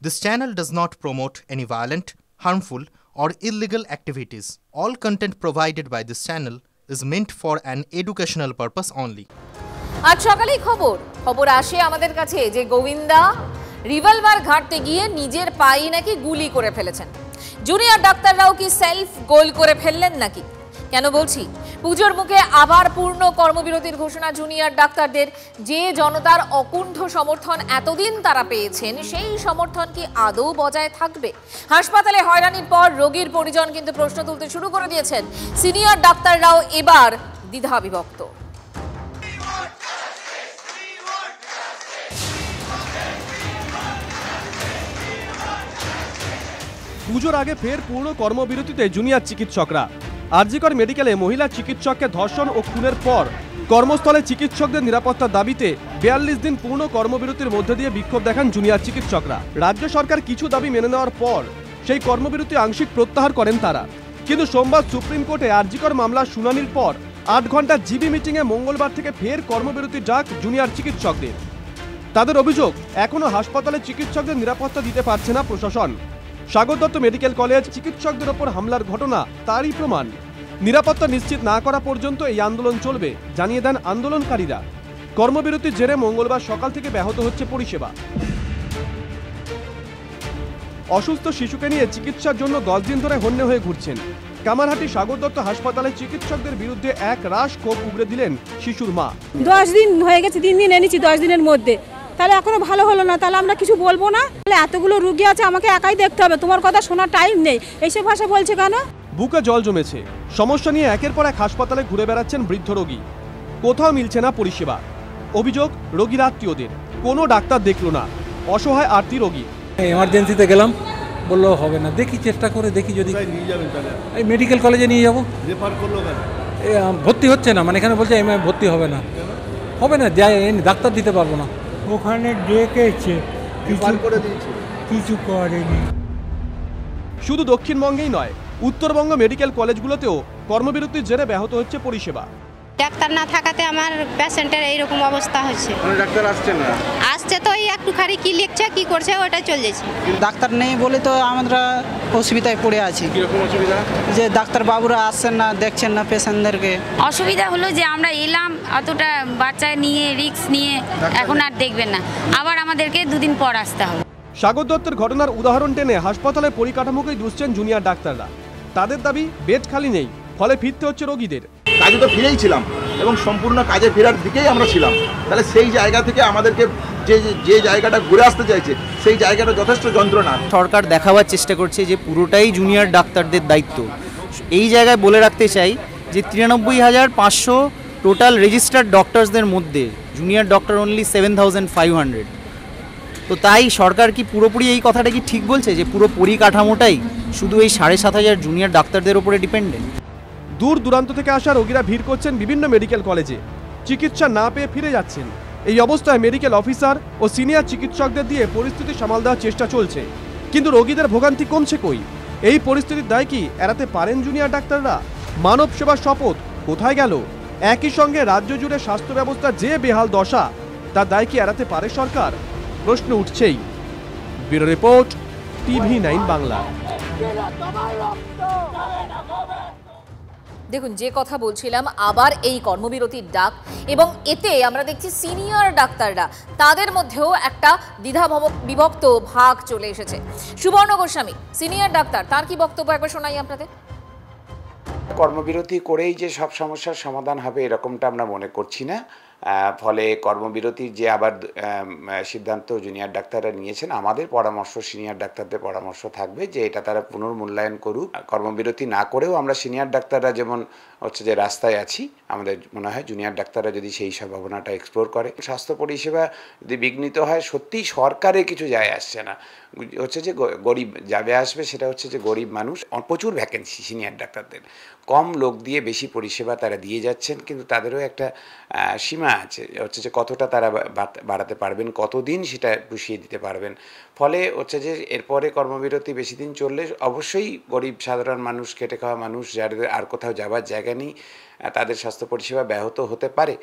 This channel does not promote any violent, harmful, or illegal activities. All content provided by this channel is meant for an educational purpose only. আজ সকালেই খবর আসে আমাদের কাছে যে Govinda revolver ঘাঁটতে গিয়ে নিজের পায়ে নাকি গুলি করে ফেলেছেন। জুনিয়র ডাক্তাররাও কি সেলফ গোল করে ফেললেন নাকি? কেন বলছি, পুজোর মুখে আবার পূর্ণ কর্মবিরতির ঘোষণা জুনিয়র ডাক্তারদের। যে জনতার অকুণ্ঠ সমর্থন এতদিন তারা পেয়েছেন, সেই সমর্থন কি আদৌ বজায় থাকবে? হাসপাতালে হয়রানির পর রোগীর পরিজন কিন্তু প্রশ্ন তুলতে শুরু করে দিয়েছেন। সিনিয়র ডাক্তাররাও এবার দ্বিধাবিভক্ত। পুজোর আগে ফের পূর্ণ কর্মবিরতিতে জুনিয়র চিকিৎসকরা। আরজিকর মেডিকেলে মহিলা চিকিৎসককে ধর্ষণ ও খুনের পর কর্মস্থলে চিকিৎসকদের নিরাপত্তার দাবিতে ৪২ দিন পূর্ণ কর্মবিরতির মধ্যে দিয়ে বিক্ষোভ দেখান জুনিয়র চিকিৎসকরা। রাজ্য সরকার কিছু দাবি মেনে নেওয়ার পর সেই কর্মবিরতি আংশিক প্রত্যাহার করেন তারা। কিন্তু সোমবার সুপ্রিম কোর্টে আরজিকর মামলার শুনানির পর ৮ ঘন্টা জিবি মিটিংয়ে মঙ্গলবার থেকে ফের কর্মবিরতির ডাক জুনিয়র চিকিৎসকদের। তাদের অভিযোগ, এখনও হাসপাতালে চিকিৎসকদের নিরাপত্তা দিতে পারছে না প্রশাসন। সাগর দত্ত মেডিকেল কলেজ চিকিৎসকদের ওপর হামলার ঘটনা তারই প্রমাণ। নিরাপত্তা নিশ্চিত না করা পর্যন্ত এই আন্দোলন চলবে জানিয়ে দেন আন্দোলনকারীরা। কর্মবিরতির জেরে মঙ্গলবার সকাল থেকে ব্যাহত হচ্ছে পরিষেবা। অসুস্থ শিশুকে নিয়ে চিকিৎসার জন্য 10 দিন ধরে হন্যে হয়ে ঘুরছেন। কামারহাটি সাগর দত্ত হাসপাতালে চিকিৎসকদের বিরুদ্ধে এক রাশ ক্ষোভ উগরে দিলেন শিশুর মা। 10 দিন হয়ে গেছে, 3 দিন এনেছি 10 দিনের মধ্যে, তাহলে এখনো ভালো হলো না, তাহলে আমরা কিছু বলবো না? তাহলে এতগুলো রোগী আছে, আমাকে একাই দেখতে হবে, তোমার কথা শোনার টাইম নেই, এইসব ভাষা বলছে কেন? বুকে জল জমেছে। সমস্যা নিয়ে একের পর এক হাসপাতালে ঘুরে বেড়াচ্ছেন বৃদ্ধ রোগী। কোথাও মিলছে না পরিষেবা। অভিযোগ রোগীর আত্মীয়দের, কোনো ডাক্তার দেখলো না। অসহায় আরতি রোগী। এমার্জেন্সিতে গেলাম, বললো হবে না, দেখি চেষ্টা করে দেখি, যদি এই মেডিকেল কলেজে নিয়ে যাবো। ভর্তি হচ্ছে না, মানে এখানে বলছে ভর্তি হবে না, যাই ডাক্তার দিতে পারবো না। ওখানে ডেকেছে, কিছু করেনি। শুধু দক্ষিণবঙ্গেই নয়, উত্তরবঙ্গ মেডিকেল কলেজগুলোতেও কর্মবিরতির জেরে ব্যাহত হচ্ছে পরিষেবা। ডাক্তার না থাকাতে আমার পেশেন্টের এইরকম অবস্থা হচ্ছে। ডাক্তার আসছে না, আসছে তো এই একটুখানি কি লিখছে কি করছে ওটা চলে যাচ্ছে। ডাক্তার নেই বলে তো আমরা অসুবিধায় পড়ে আছি। কিরকম অসুবিধা? যে ডাক্তার বাবুরা আসছেন না, দেখছেন না পেশেন্টদেরকে। অসুবিধা হলো যে আমরা এলাম, অতটা বাচ্চা নিয়ে রিস্ক নিয়ে, এখন আর দেখবেন না, আবার আমাদেরকে 2 দিন পর আসতে হবে। সাগর দত্তের ঘটনার উদাহরণ টেনে হাসপাতালের পরিকাঠামোকেই দুষছেন জুনিয়র ডাক্তাররা। তাদের দাবি, বেড খালি নেই, ফলে ফিরতে হচ্ছে রোগীদের। কাজে তো ফিরেই ছিলাম এবং সম্পূর্ণ কাজে ফেরার দিকেই আমরা ছিলাম। তাহলে সেই জায়গা থেকে আমাদেরকে যে জায়গাটা ঘুরে আসতে চাইছে, সেই জায়গাটা যথেষ্ট যন্ত্রণা। সরকার দেখাবার চেষ্টা করছে যে পুরোটাই জুনিয়র ডাক্তারদের দায়িত্ব। এই জায়গায় বলে রাখতে চাই যে 93,500 টোটাল রেজিস্টার্ড ডক্টরসদের মধ্যে জুনিয়র ডক্টর অনলি 7,500। তো তাই সরকার কি পুরোপুরি এই কথাটা কি ঠিক বলছে যে পুরো পরিকাঠামোটাই শুধু এই 7,500 জুনিয়র ডাক্তারদের উপরে ডিপেন্ডেন্ট? দূর দূরান্ত থেকে আসা রোগীরা ভিড় করছেন বিভিন্ন মেডিকেল কলেজে, চিকিৎসা না পেয়ে ফিরে যাচ্ছেন। এই অবস্থায় মেডিকেল অফিসার ও সিনিয়র চিকিৎসকদের দিয়ে পরিস্থিতি সামাল দেওয়ার চেষ্টা চলছে, কিন্তু রোগীদের ভোগান্তি কমছে কই? এই পরিস্থিতির দায় কি এড়াতে পারেন জুনিয়র ডাক্তাররা? মানব সেবার শপথ কোথায় গেল? একই সঙ্গে রাজ্য জুড়ে স্বাস্থ্য ব্যবস্থার যে বেহাল দশা, তার দায় কি এড়াতে পারে সরকার? প্রশ্ন উঠছেই। Bureau report, TV9 Bangla. দেখুন, যে কথা বলছিলাম, আবার এই কর্মবিরতির ডাক, এবং এতে আমরা দেখছি সিনিয়র ডাক্তাররা, তাদের মধ্যেও একটা বিভক্ত ভাগ চলে এসেছে। সুবর্ণ গোস্বামী সিনিয়র ডাক্তার, তার কি বক্তব্য একবার শোনাই আপনাদের। কর্মবিরতি করেই যে সব সমস্যার সমাধান হবে এরকমটা আমরা মনে করছি না। ফলে কর্মবিরতির যে আবার সিদ্ধান্ত জুনিয়র ডাক্তাররা নিয়েছেন, আমাদের পরামর্শ, সিনিয়র ডাক্তারদের পরামর্শ থাকবে যে এটা তারা পুনর্মূল্যায়ন করুক। কর্মবিরতি না করেও আমরা সিনিয়র ডাক্তাররা যেমন যে রাস্তায় আছি, আমাদের মনে হয় জুনিয়র ডাক্তাররা যদি সেই সম্ভাবনাটা এক্সপ্লোর করে, স্বাস্থ্য পরিষেবা যদি বিঘ্নিত হয়, সত্যিই সরকারে কিছু যায় আসছে না। যে গরিব যাবে আসবে, সেটা যে গরিব মানুষ। প্রচুর ভ্যাকেন্সি সিনিয়র ডাক্তারদের, কম লোক দিয়ে বেশি পরিষেবা তারা দিয়ে যাচ্ছেন, কিন্তু তাদেরও একটা সীমা আছে, যে কতটা তারা বাড়াতে পারবেন, কতদিন সেটা পুষিয়ে দিতে পারবেন। ফলে যে এরপরে কর্মবিরতি বেশি দিন চললে অবশ্যই গরিব সাধারণ মানুষ, খেটে খাওয়া মানুষ, যাদের আর কোথাও যাবার জায়গা নেই, তাদের স্বাস্থ্য পরিষেবা ব্যাহত হতে পারে।